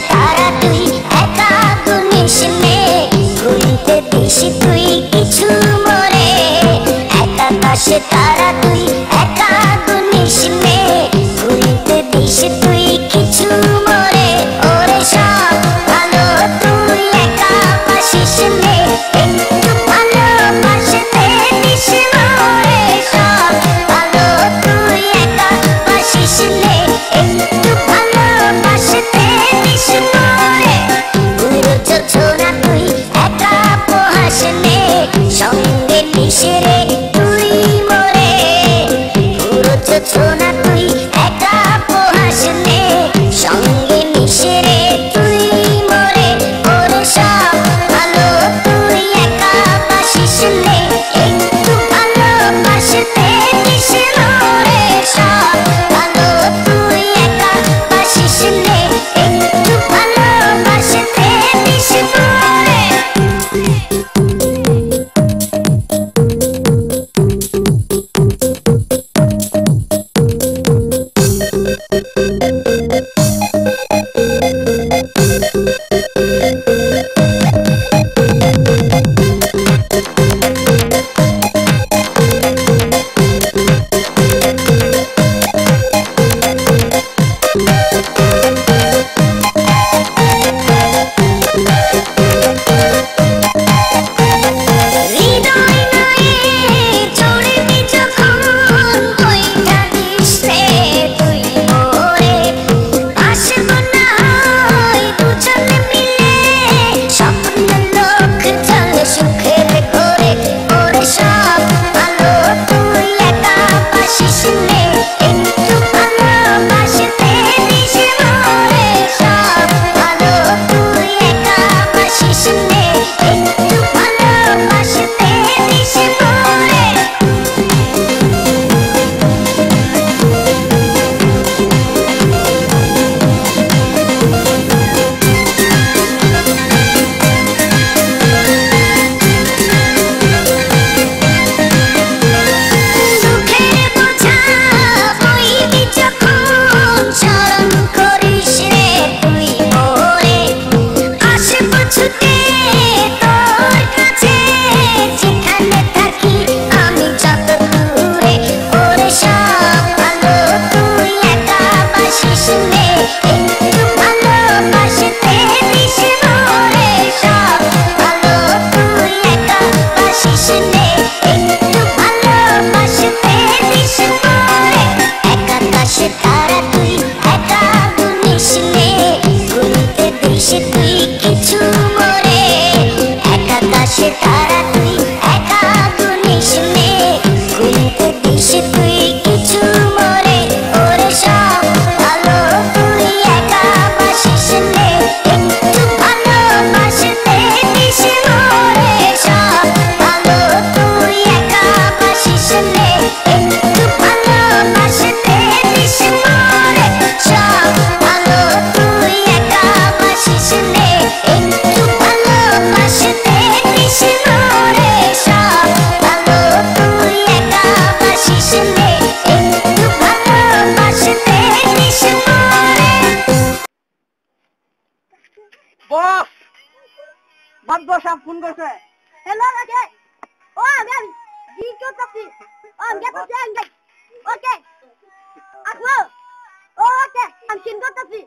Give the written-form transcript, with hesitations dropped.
তারা তুই একা গুনিস নে গুনতে দিস তুই কিছু মরে একাকাশ তারা তুই একা গুনিস নে গুনতে দিস তুই কিছু মরে ওরে সব ভালো তুই একা বাসিস নে একটু ভালোবাসতে দিস মরে সব ভালো তুই একা বাসিস নে একটু ভালোবাসতে দিস মরে পুরো ছোনা তুই একা পোহাস নে সঙ্গে মিশে রে তুই মরে পুরো ছোনা তুই একা পোহাস নে সঙ্গে মিশে রে তুই মরে ওরে সব ভালো তুই একা বাসিস নে একটু ভালোবাসতে দিস মরে সব ভালো তুই একা বাসিস নে একটু ভালোবাসতে দিস মরে বস বাদ বস ফোন করছে Hello, okay. Oh, man. You go to see. Oh, get to see. Okay. Akmal. Oh, okay. I'm going to see.